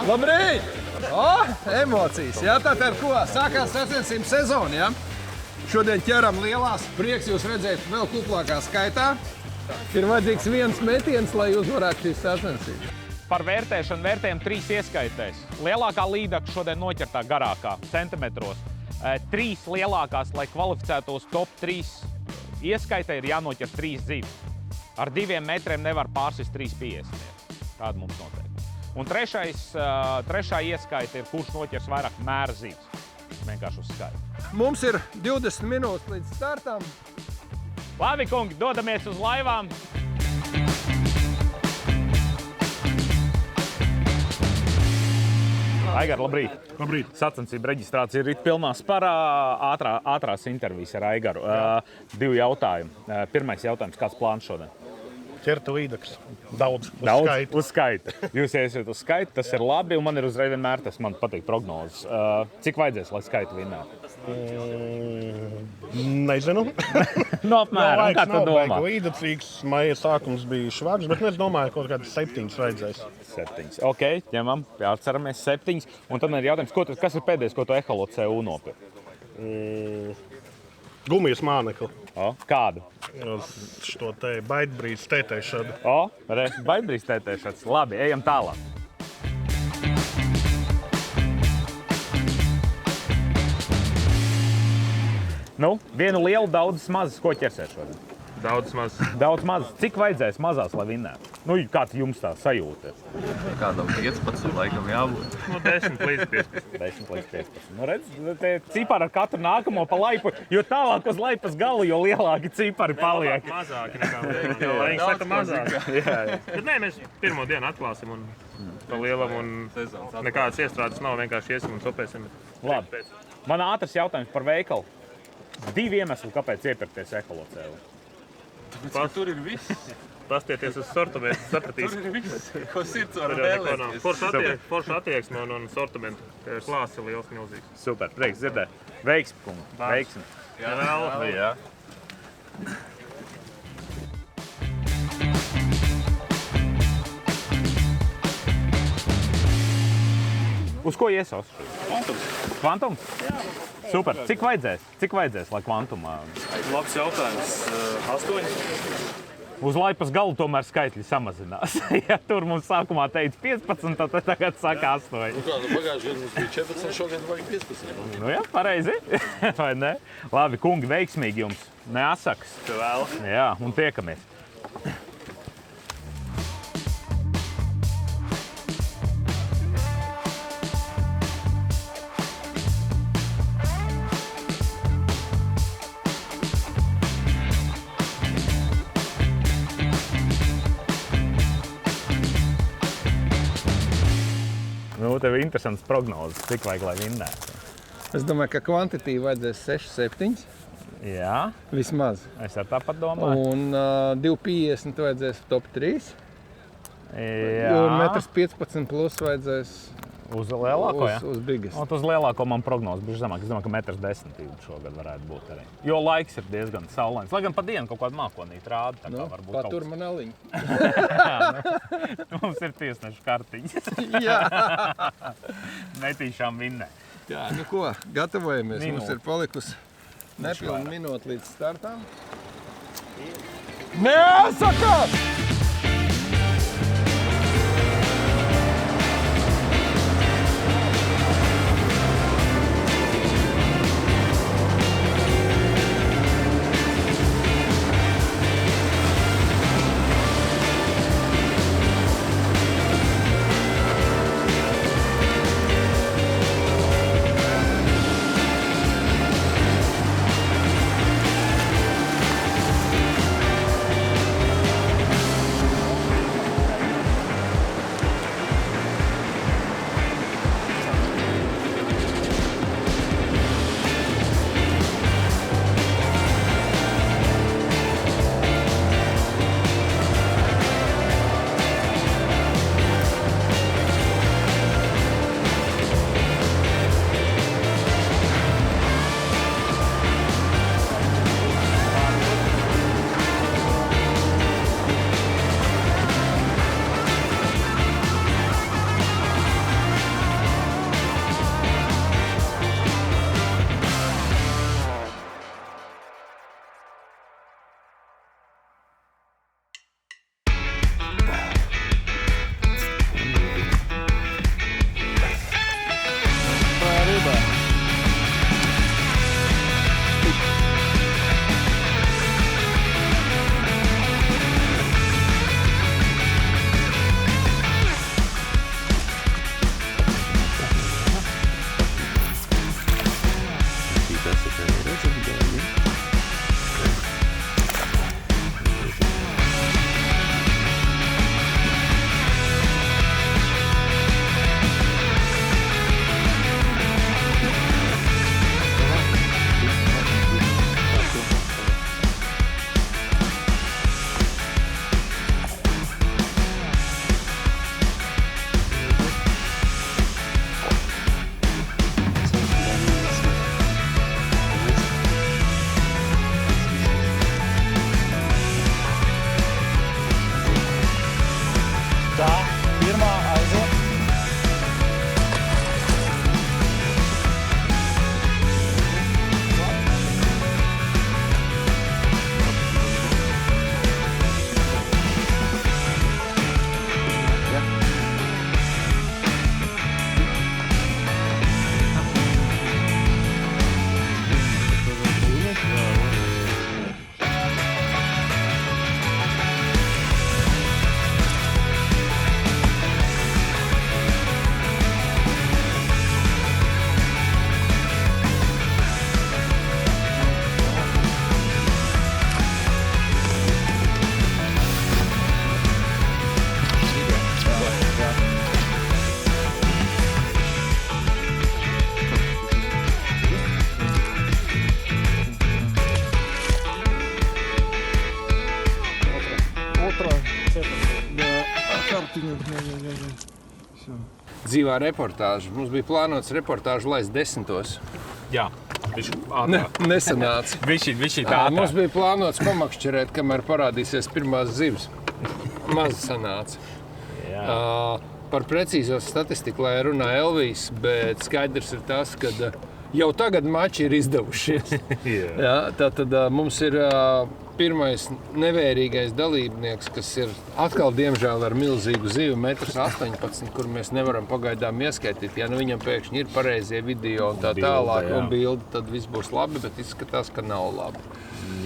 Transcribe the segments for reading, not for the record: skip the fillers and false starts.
Labrīt! Emocijas, jā, tātad ko? Sākās sacensību sezona, jā? Šodien ķeram lielās, prieks jūs redzēt vēl kuplākā skaitā. Ir vajadzīgs viens metiens, lai uzvarētu šīs sacensības. Par vērtēšanu vērtējam 3 ieskaitēs. Lielākā līdaka šodien noķertā garākā, centimetros. 3 lielākās, lai kvalificētos top 3 ieskaitē, ir jānoķer 3 zivis. Ar 2 metriem nevar pārsist 3,50. Tāda mums noteikti. Un trešā ieskaite ir, kurš noķers vairāk mēra zivis. Vienkārši uz skaitu. Mums ir 20 minūtes līdz startam. Labi, kungi, dodamies uz laivām. Aigar, labrīt. Labrīt. Sacensību reģistrācija ir pilnā sparā, ātrās intervijas ar Aigaru. 2 jautājumi. Pirmais jautājums, kāds plāns šodien? Ķert līdaks. Daudz. Uz skaitu. Jūs iesiet uz skaitu, tas ir labi, un man ir uzreiz vienmēr tas, man patīk prognozes. Cik vajadzēs, lai skaitu vinnētu? Nezinu. No apmēram, kā tu domā? Līdacīgs, maija sākums bija švārds, bet es domāju, kaut kādas 7 vajadzēs. 7. Ok, ņemam, atceramies 7. Un tad ir jautājums, kas ir pēdējais, ko tu Eholo CU nopirki? Gumijas mānekli. Kādu? Šo te baitbrīdz tētēšanu. Baitbrīdz tētēšanas. Labi, ejam tālāk. Nu, vienu lielu, daudzas mazas, ko ķersies šodien? Daudz maz. Daudz mazas. Cik vajadzēs mazās, lai vinnētu? Nu, kāds jums tā sajūta? Kādam 15 laikam jābūt. No 10 līdz 15. 10 līdz 15. Nu, redz, te cipari ar katru nākamo pa laipu, jo tālāk uz laipas galu, jo lielāki cipari paliek. Mazāki nekā vēl. Lai viņi saka mazāk. Jā. Bet nē, mēs pirmo dienu atklāsim un pa lielam un nekādas iestrādes nav, vienkārši iesim un sopēsim. Labi. Man ātrs jautājums par veikalu. 2 iemesli, kāpēc iepirkties Eholo CU. Tur ir viss. Pastieties uz sortimentu, sapratīs. Tur ir viss. Ko sirds var vēlēties. Forša attieksme un sortimentu. Klāsts ir liels, milzīgs. Super, prieks dzirdēt. Veiksmi, kungi. Veiksmi. Jā. Uz ko iesos? Kvantums. Kvantums? Jā. Super. Cik vajadzēs, lai kvantumā? Labs jautājums. 8. Uz laipas galu tomēr skaitļi samazinās. Ja tur mums sākumā teica 15, tad tagad saka 8. Pagājušajā gadā mums bija 14, šogad vajag 15. Nu jā, pareizi. Vai ne? Labi, kungi, veiksmīgi jums. Neasakas. Tev vēl. Jā, un tiekamies. Nu, tev ir interesants prognozes, cik vajag, lai vinnētu. Es domāju, ka kvantitīvi vajadzēs 6-7. Jā. Vismaz. Es ar tāpat domāju. Un 2,50 vajadzēs top 3. Jā. Un 1,15 m plus vajadzēs Uz lielāko, jā? Uz biggest. Un uz lielāko man prognozes bija zemāk. Es domāju, ka 1,10 m šogad varētu būt arī. Jo laiks ir diezgan saulains. Lai gan pa dienu kaut kādu mākonīti rāda. Tā kā varbūt kaut patur man aliņu. Mums ir tiesnešu kartiņas. Jā. Netīšām vinnē. Jā, nu ko, gatavojamies. Minūte. Mums ir palikusi nepilna minūte līdz startām. Neatsakās! Pirmā aiziet. Dzīvā reportāža. Mums bija plānots reportāžu laist 10. Jā, Nesanāca. Višķi tā. Mums bija plānots pamakšķerēt, kamēr parādīsies pirmās zivs. Maz sanāca. Par precīzo statistiku, lai runā Elvijs, bet skaidrs ir tas, ka jau tagad mači ir izdevušies. Tātad mums ir pirmais nevērīgais dalībnieks, kas ir atkal, diemžēl, ar milzīgu zivu 1,18 m, kur mēs nevaram pagaidām ieskaitīt. Ja nu viņam pēkšņi ir pareizie video un tā tālāk un bildi, tad viss būs labi, bet izskatās, ka nav labi.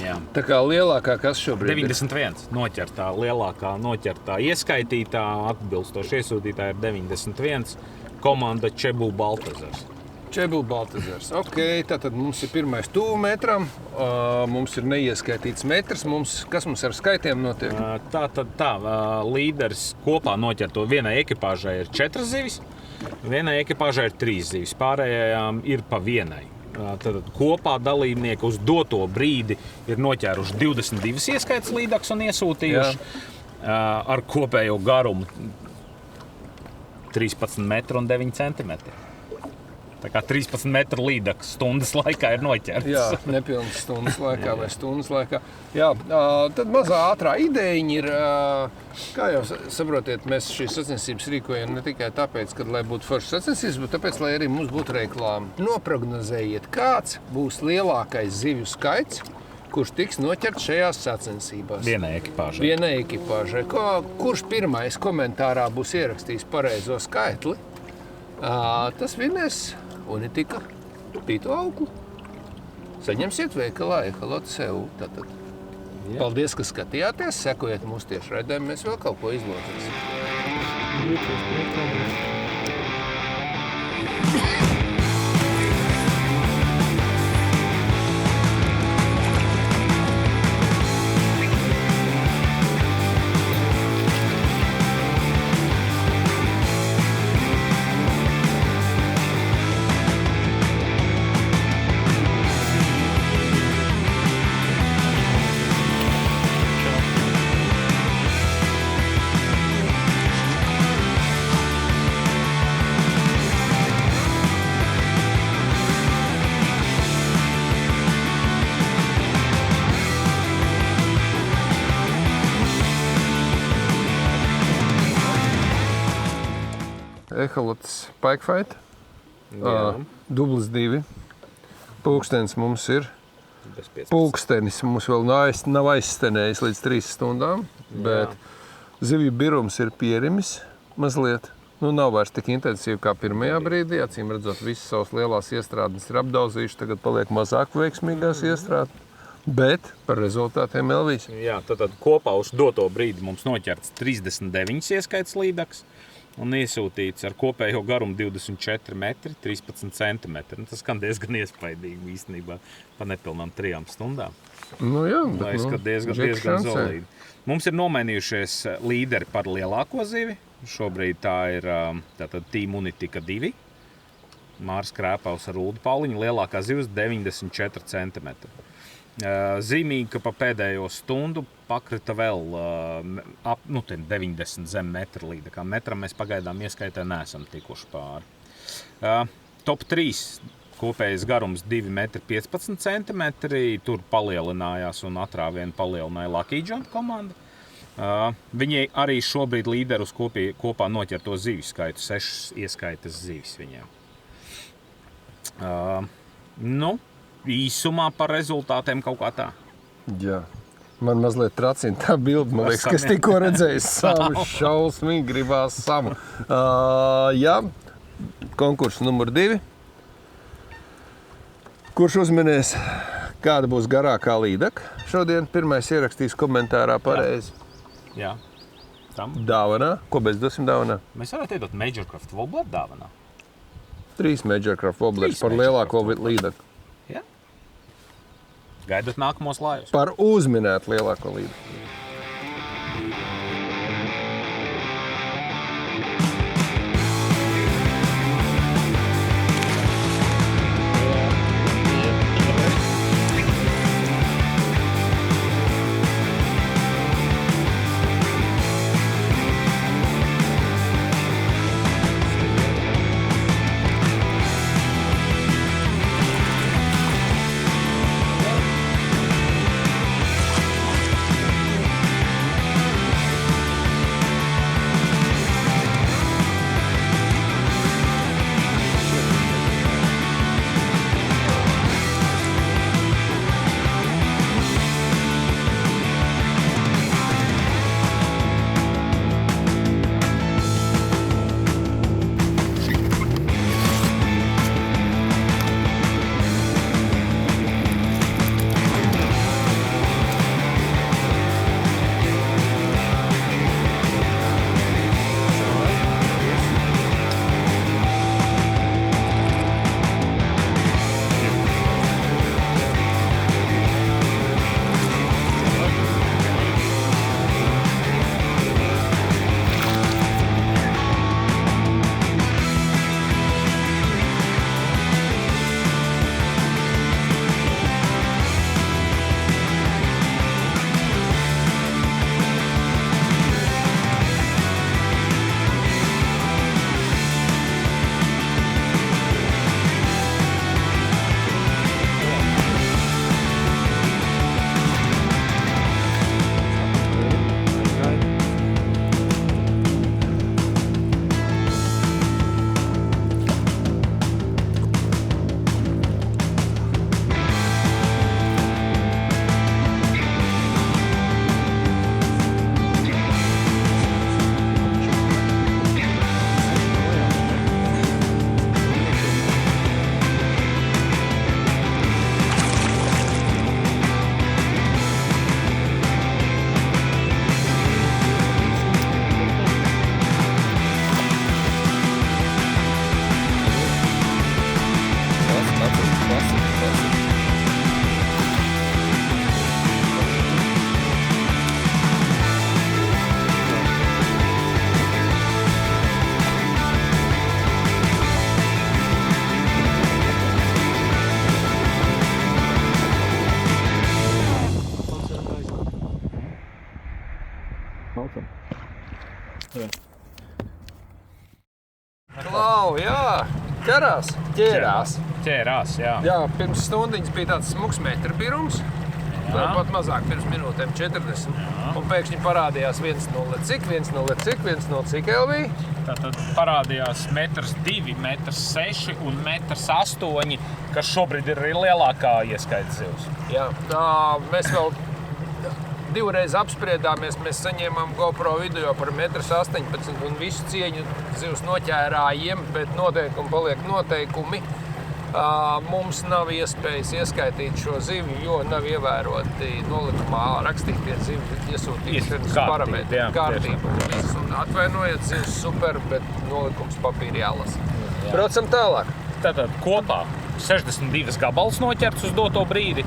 Jā. Tā kā lielākā, kas šobrīd 91 noķertā, lielākā noķertā ieskaitītā, atbilstoši iesūtītā ir 91, komanda Čebu Baltazars. Čebu Baltazars. Ok, tātad mums ir pirmais tuvu metram, mums ir neieskaitīts metrs. Kas mums ar skaitiem notiek? Līderis kopā noķerto vienai ekipāžai ir 4 zivis, vienai ekipāžai ir 3 zivis, pārējām ir pa vienai. Tad kopā dalībnieki uz doto brīdi ir noķēruši 22 ieskaites līdaks un iesūtījuši ar kopējo garumu 13 metru un 9 centimetri. Tā kā 13 metru līdaks stundas laikā ir noķerts. Jā, nepilnas stundas laikā vai stundas laikā. Jā, tad mazā ātrā ideja ir, kā jau saprotiet, mēs šīs sacensības rīkojam ne tikai tāpēc, ka lai būtu foršas sacensības, bet tāpēc, lai arī mums būtu reklāma. Noprognozējiet, kāds būs lielākais zivju skaits, kurš tiks noķerts šajās sacensībās. Vienai ekipāžai. Kurš pirmais komentārā būs ierakstījis pareizo skaitli, tas vinnēs Unitika Tītu auklu. Saņemsiet veikalā Ehalotu sev. Tātad. Paldies, ka skatījāties, sekojiet mūsu tiešraidēm, mēs vēl kaut ko izlotīsim. Ehalots Pike Fight, dublis 2. Pulkstenis mums ir. Pulkstenis mums vēl nav aizstenējis līdz 3 stundām, bet zivju birums ir pierimis mazliet. Nu, nav vairs tik intensīvi kā pirmajā brīdī. Acīm redzot, visas savas lielās iestrādes ir apdauzījuši, tagad paliek mazāk veiksmīgās iestrādes. Bet par rezultātiem Elvijs. Jā, tad kopā uz doto brīdi mums noķerts 39 ieskaites līdaks un iesūtīts ar kopējo garumu 24 metri, 13 centimetri. Tas skan diezgan iespaidīgi īstenībā pa nepilnām 3 stundām. Nu jā, bet diezgan solīdi. Mums ir nomainījušies līderi par lielāko zivi. Šobrīd tā ir tātad Team Unitika 2. Māris Krēpaus ar Uldu Pauliņu. Lielākā zivs 94 centimetri. Zīmīgi, ka pa pēdējo stundu pakrita vēl 90 zem metra līdakā. Metram mēs pagaidām ieskaitē neesam tikuši pāri. Top 3 kopējais garums 2,15 m. Tur palielinājās un atrāvienu palielināja Lucky John komanda. Viņi arī šobrīd līderus kopā noķerto zivju skaitu, 6 ieskaitas zivis viņiem. Īsumā par rezultātiem kaut kā tā. Jā. Man mazliet tracina tā bilde, man liekas, ka es tikko redzēju savu šausmīgi, gribās savu. Jā, konkurss numur 2. Kurš uzminēs, kāda būs garākā līdaka? Šodien pirmais ierakstīs komentārā pareizi. Jā. Tam? Dāvanā. Ko mēs dosim dāvanā? Mēs varētu iedot Majorcraft Wobbler dāvanā. 3 Majorcraft Wobblers par lielāko līdaku. Jā. Gaidot nākamos laivus. Par uzminētu lielāko līdaku. Klau, jā, ķērās. Ķērās, jā. Jā, pirms stundiņas bija tāds smuks metra birums. Pat mazāk, pirms minūtēm 40. Jā. Un pēkšņi parādījās 1,0 cik, 1,0 cik, 1,0 cik LV. Tātad parādījās 1,2 m, 1,6 m un 1,8 m, kas šobrīd ir lielākā ieskaita zivs. Jā, tā mēs vēl divreiz apspriedāmies, mēs saņēmām GoPro video par 1,18 m un visu cieņu zivs noķērājiem, bet noteikumi paliek noteikumi. Mums nav iespējas ieskaitīt šo zivju, jo nav ievēroti nolikumā rakstītie zivju iesūtīšanas parametri. Kārtība. Un atvainojiet, zivs super, bet nolikums papīri jālasa. Braucam tālāk. Tātad kopā 62 gabals noķerts uz doto brīdi.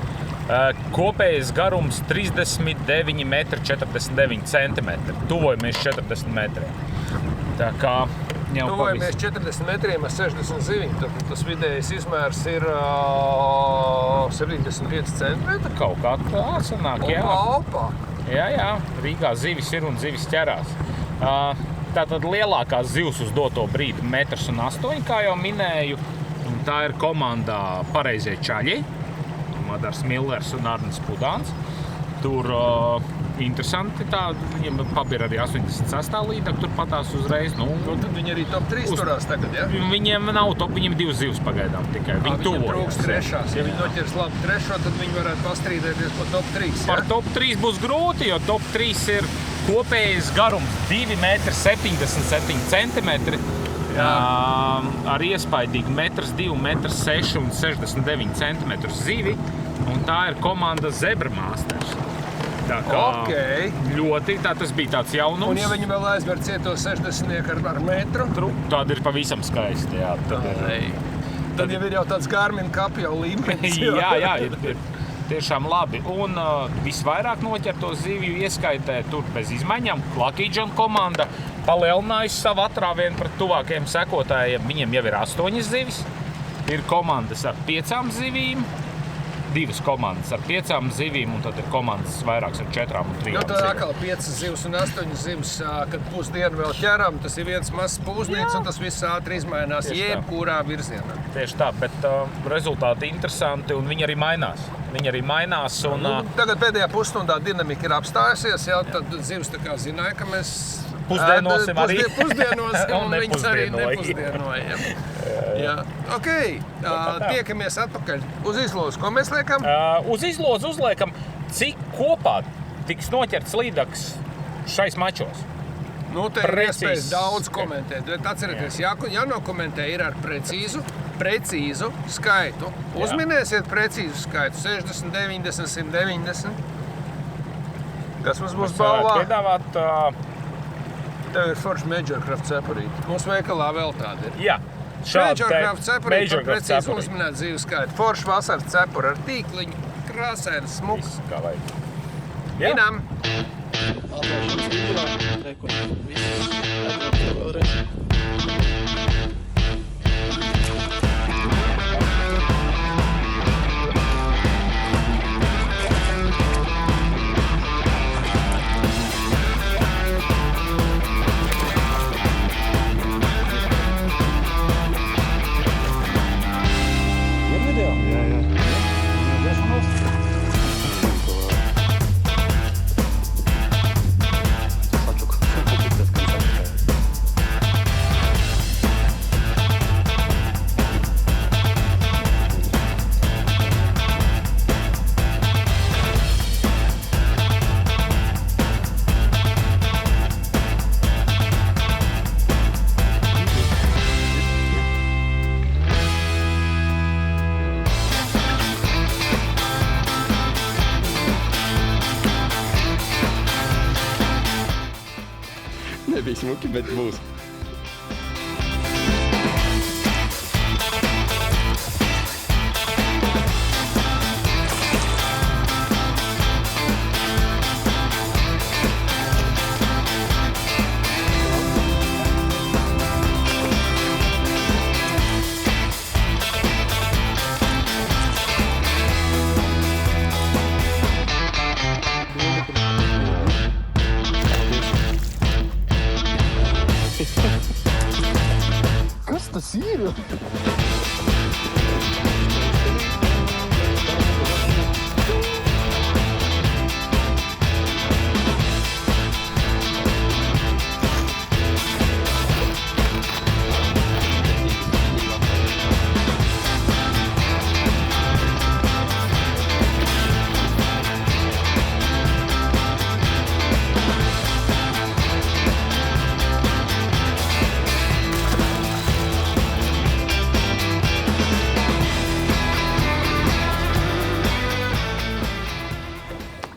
Kopējais garums 39 m 49 cm. Tuvojamies 40 metriem. Tā kā tuvojamies 40 metriem ar 60 ziviņu, tad tas vidējais izmērs ir 75 cm. Kaut kā tā sanāk, jā. Alpā. Jā, Rīgā zivis ir un zivis ķerās. Tātad lielākās zivs uz doto brīdi 1,8 m, kā jau minēju. Un tā ir komandā Pareizie čaļi. Madars Millers un Arnis Pudāns. Tur interesanti tādi. Viņiem pab ir arī 86. līdaka, tur patās uzreiz. Nu, tad viņi arī top 3 turās tagad, ja? Viņiem nav top, viņiem 2 zivs pagaidām tikai. Viņi Viņiem trūks trešās. Ja viņi noķers labu trešo, tad viņi varētu pastrīdēties par top 3, ja? Par top 3 būs grūti, jo top 3 ir kopējais garums 2,77 centimetri. Ar iespaidīgu 1,2 m, 1,6 un 69 cm zivi. Un tā ir komanda Zebra Masters. Tā kā ļoti, tas bija tāds jaunums. Un ja viņi vēl aizver cieto 60 ar metru? Tāda ir pavisam skaisti, jā. Tad jau ir jau tāds Garmin kapja līmenis. Jā, ir tiešām labi. Un visvairāk noķerto zivju ieskaitē tur bez izmaiņām. Lucky John komanda palielinājusi savu atrāvienu pret tuvākajiem sekotājiem. Viņiem jau ir 8 zivis. Ir komandas ar 5 zivīm. 2 komandas ar 5 zivīm, un tad ir komandas vairāks ar 4 un 3 zivīm. Tad atkal 5 zivs un 8 zivs, kad pusdienu vēl ķeram, tas ir viens mazs pūznīts, un tas viss ātri izmainās jebkurā virzienā. Tieši tā, bet rezultāti interesanti, un viņi arī mainās. Un, tagad pēdējā pusstundā dinamika ir apstājusies, tad zivs tā kā zināja, ka mēs pusdienosim arī. Pusdienos, un viņas arī nepusdienojam. Jā. Ok, tiekamies atpakaļ uz izlozi. Ko mēs liekam? Uz izlozi uzliekam, cik kopā tiks noķerts līdaks šais mačos. Nu, te ir iespējas daudz komentēt. Bet atcerieties, jānokomentē ir ar precīzu skaitu. Uzminēsiet precīzu skaitu. 60, 90, 190. Kas mums būs balvā? Piedāvāt... Tev ir forši Majorcraft cepurīti. Mūsu veikalā vēl tāda ir. Jā. Majorcraft cepurīti par precīzi uzminēt dzīves skaitu. Forši vasaras cepuri ar tīkliņu, krāsēnas, smuks. Kā vajag. Inam! Nebija smuki, bet būs. Kas tas ir?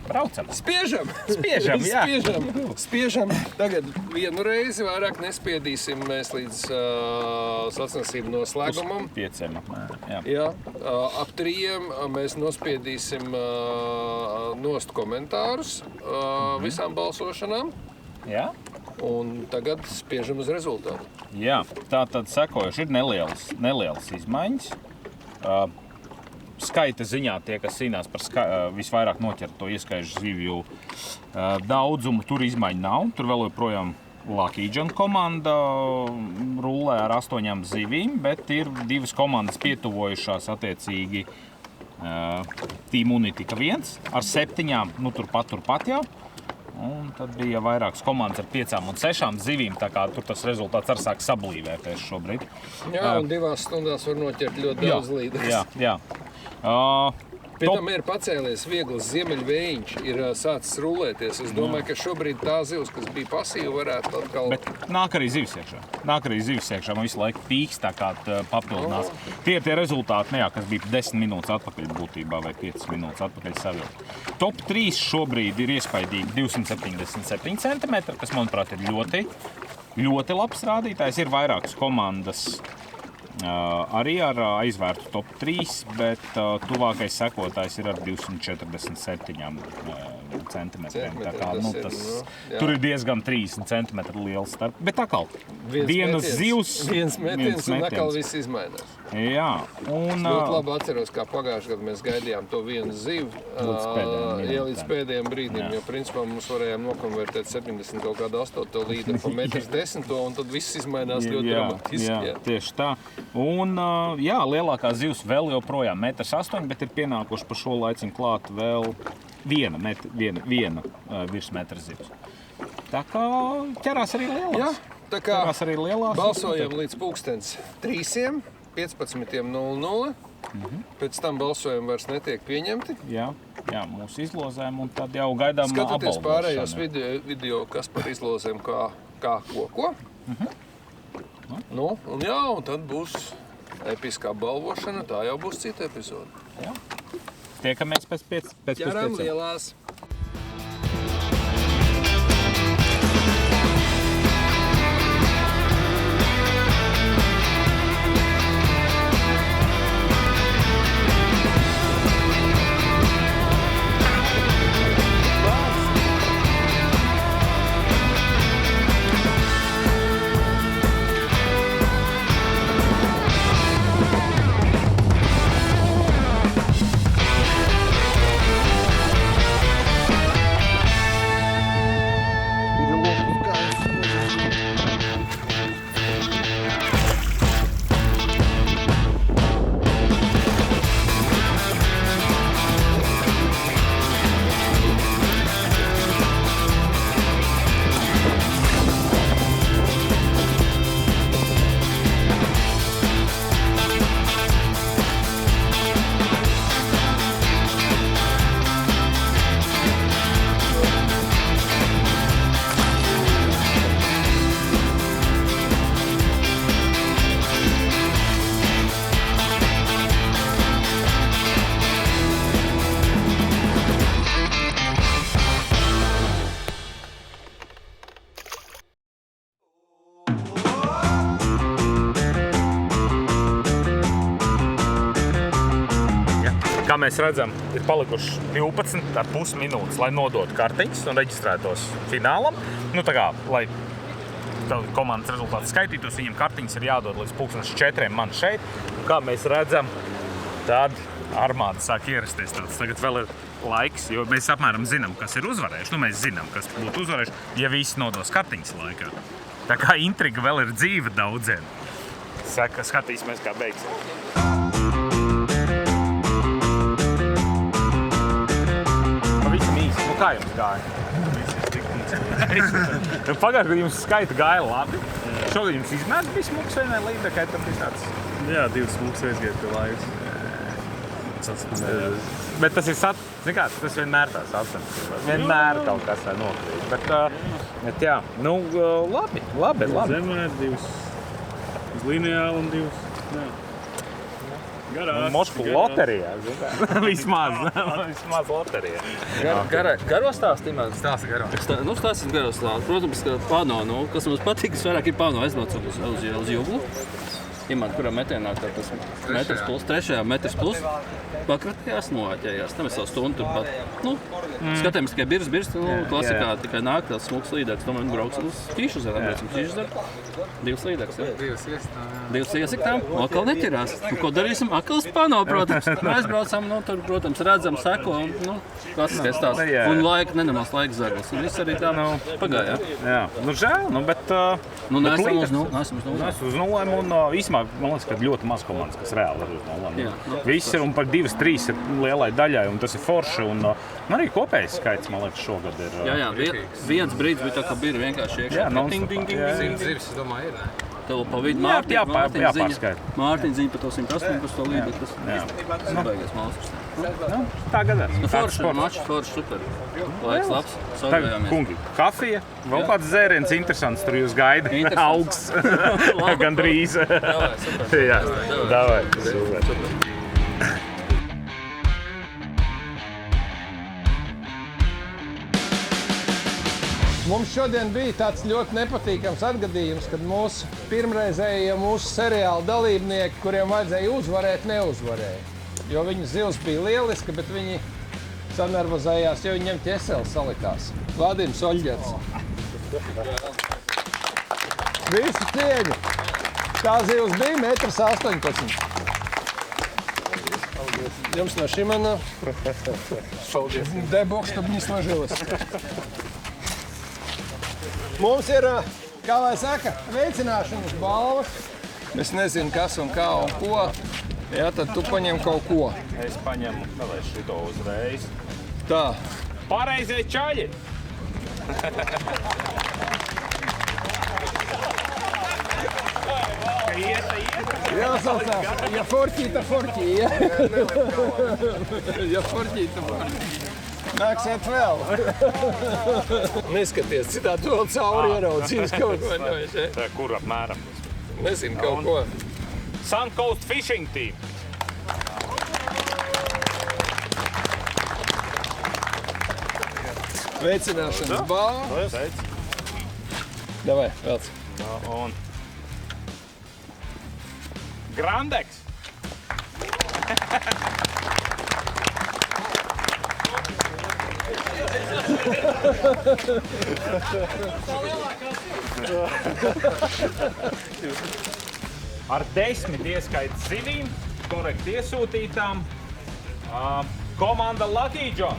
Braucam. Spiežam! Jā. Spiežam. Tagad vienu reizi vairāk nespiedīsim mēs līdz sacensību noslēgumam. 5 apmēram, Jā, ap 3 mēs nospiedīsim nost komentārus visām balsošanām. Jā. Un tagad spiežam uz rezultātu. Jā, tā tad sekojuši ir nelielas izmaiņas. Skaita ziņā tie, kas cīnās par visvairāk noķerto ieskaišu zivju daudzumu, tur izmaiņu nav. Tur vēl joprojām Lucky John komanda rullē ar 8 zivīm, bet ir 2 komandas pietuvojušās attiecīgi Team Unitika 1 ar 7, nu turpat jau. Un tad bija vairākas komandas ar 5 un 6 zivīm, tā kā tur tas rezultāts arī sāk sablīvēties šobrīd. Jā, un 2 stundās var noķert ļoti daudz līdzekļus. Jā. Pie tam ir pacēlies viegls ziemeļvējiņš, ir sācis rulēties. Es domāju, ka šobrīd tā zivs, kas bija pasīva, varētu atkal... Bet nāk arī zivs iekšā. Man visu laiku pīks tā kā papildinās. Tie ir tie rezultāti, kas bija 10 minūtes atpakaļ būtībā vai 5 minūtes atpakaļ savilkt. Top 3 šobrīd ir iespaidīgi 277 cm, kas, manuprāt, ir ļoti labs rādītājs. Ir vairākas komandas arī ar aizvērtu top 3, bet tuvākais sekotājs ir ar 247 centimetriem. Tā kā, tur ir diezgan 30 centimetru liels starp. Bet atkal, vienas zivs, viens metiens un atkal viss izmainās. Jā. Un, ļoti labi atceros, kā pagājušajā gadā mēs gaidījām to vienu zivu līdz pēdējiem brīdim, jo principā mums varējām nokonvertēt 70 kaut kādu 8. līderi pa 1,10 m, un tad viss izmainās ļoti dramatiski. Jā, tieši tā. Un, lielākā zivs vēl joprojām 1,8 m, bet ir pienākuši pa šo laiciņu klāt vēl viena virs metra zivs. Tā kā ķerās arī lielās. Jā, tā kā balsojam līdz pulkstens 3, 15:00. Pēc tam balsojumi vairs netiek pieņemti. Jā, mūsu izlozēm, un tad jau gaidām skatoties pārējos video, kas par izlozēm kā ko. Un tad būs episkā balvošana, tā jau būs cita epizode. Jā. Tiekamies pēc 5. Ķeram lielās! Kā mēs redzam, ir palikuši 12,5 minūtes, lai nodotu kartiņas un reģistrētos finālam. Tā kā, lai komandas rezultāti skaitītos, viņam kartiņas ir jādod līdz 4:00 man šeit. Kā mēs redzam, tad armāda sāk ierasties. Tagad vēl ir laiks, jo mēs apmēram zinām, kas ir uzvarējuši. Mēs zinām, kas būtu uzvarējuši, ja visi nodos kartiņas laikā. Tā kā intriga vēl ir dzīva daudziem. Skatīsimies, kā beigsim. Kā jums gāja? Pagājušajā gadā jums skaita gāja labi. Šogad jums izmērs bija smuks vai ne līdekai? Tad bija tāds... Jā, 2 smuks aizgāja pie laiks. Bet tas ir tas vienmēr tās sacensības. Vienmēr kaut kas nokrīt. Bet jā, labi. Zemē 2 uz lineāli un 2. Mošku loterijā. Vismaz loterijā. Garo stāstījumā? Stāsti garo. Stāstīsim garo stāstu. Protams, ka pano, kas mums patīk, vairāk ir pano aizbraucot uz Juglu. Imant, kurā metienā tas metrs plus, 3. metrs plus, pakratījās, noāķējās. Tam es savu stundu turpat. Skatījums tikai birs, klasikā tikai nāk tāds smuks līdeks. Tomēr brauksim uz Ķīšuzaru, Ķīšuzaru. 2 līdeks, jā. 2 iesiktām, atkal neķerās. Ko darīsim? Atkal uz pano, protams. Aizbraucam, tur, protams, redzam, seko, klasiskais tās. Un nenormāls laiks zaglis. Un viss arī tā pagāja. Jā, žēl, bet... Nesam uz nulēm un... principā, man liekas, ka ļoti maz komandas, kas reāli var uzmanīt. Jā, Viss ir un par 2-3 ir lielai daļai, un tas ir forši. Un arī kopējais skaits, man liekas, šogad ir. Jā, viens brīdis bija tā, ka bija vienkārši iekšā. Jā, non-stop. Dzīves, es domāju, ir, ne? Tev pa vidu jāpārskaita. Mārtiņa ziņa par to 118 līdzi, tas baigās malskas. Tā gadās. Forši, mačs, forši, super. Laiks labs, Tagad, saugājāmies. kungi, kafija, vēl kāds dzēriens interesants, tur jūs gaida. Augsts. Gandrīz. Davai, super. Jā, davai. Super. Mums šodien bija tāds ļoti nepatīkams atgadījums, kad mūsu pirmreizējie mūsu seriāla dalībnieki, kuriem vajadzēja uzvarēt, neuzvarēja. Jo viņu zivs bija lieliska, bet viņi sanervozējās, jo viņiem ķeseli salikās. Vadims Oļģets. Visu cieņu. Tā zivs bija 1,18 m. Jums no Šimana. Deboks, tad viņi smažilas. Mums ir, kā lai saka, veicināšanas balvas. Es nezinu, kas un kā un ko. Jā, tad tu paņem kaut ko. Es paņemu šito uzreiz. Tā. Pareizie čaļi! Jāsaucās, ja forķī, ta forķī, ja? Ja forķī, ta forķī. Nāksiet vēl. Neskaties, citādi vēl cauri ieraudzīs kaut ko. Tā, kur apmēram? Nezinu, kaut ko. Suncoast Fishing Team. Veicināšanas balva. Davai, vēlc. Un Grandex. Ar 10 ieskaitas zivīm, korekti iesūtītām, komanda Lucky John.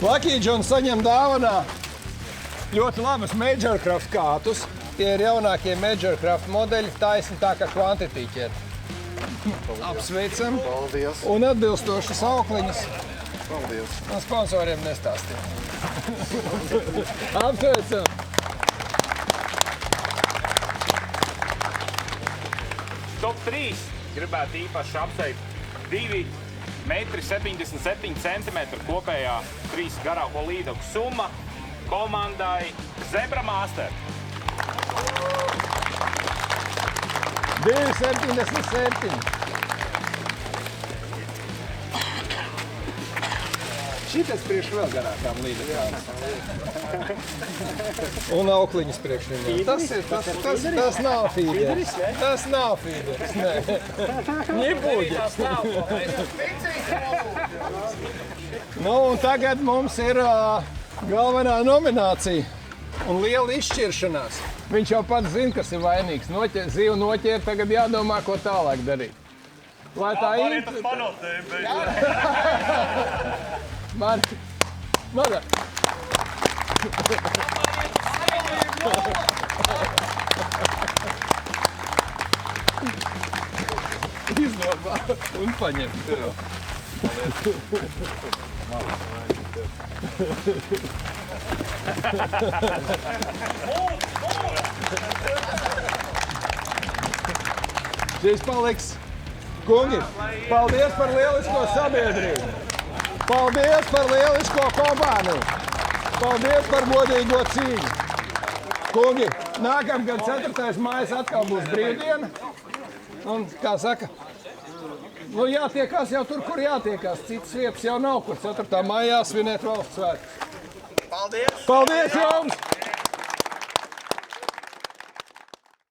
Lucky John saņem dāvanā ļoti labus Majorcraft kātus. Tie ir jaunākie Majorcraft modeļi, taisni tā kā Quantity ķer. Apsveicam. Paldies. Un atbilstošas aukliņas. Paldies. Un sponsoriem nestāstiem. Apsveicam. Top 3 gribētu īpaši apsveikt 2,77 m kopējā 3 garāko līdaku summa komandai Zebra Master. 2,77. Šitas priekš vēl garākām līdakām. Un aukliņas priekš viņam. Tas nav fīderis. Tas nav fīderis, nē. Ņipūģis. Nu, un tagad mums ir galvenā nominācija un liela izšķiršanās. Viņš jau pats zina, kas ir vainīgs. Zivu noķēra, tagad jādomā, ko tālāk darīt. Lai tā ir... Marki, Mada! Izdomā un paņem. Šis paliks. Kungi, paldies par lielisko sabiedrību. Paldies par lielisko komandu. Paldies par godīgo cīņu. Kungi, nākamgad 4. mājas atkal būs brīvdiena. Un, kā saka, nu jātiekās jau tur, kur jātiekās. Citas vietas jau nav, kur 4. maijā svinēt valsts svētkus. Paldies! Paldies jums!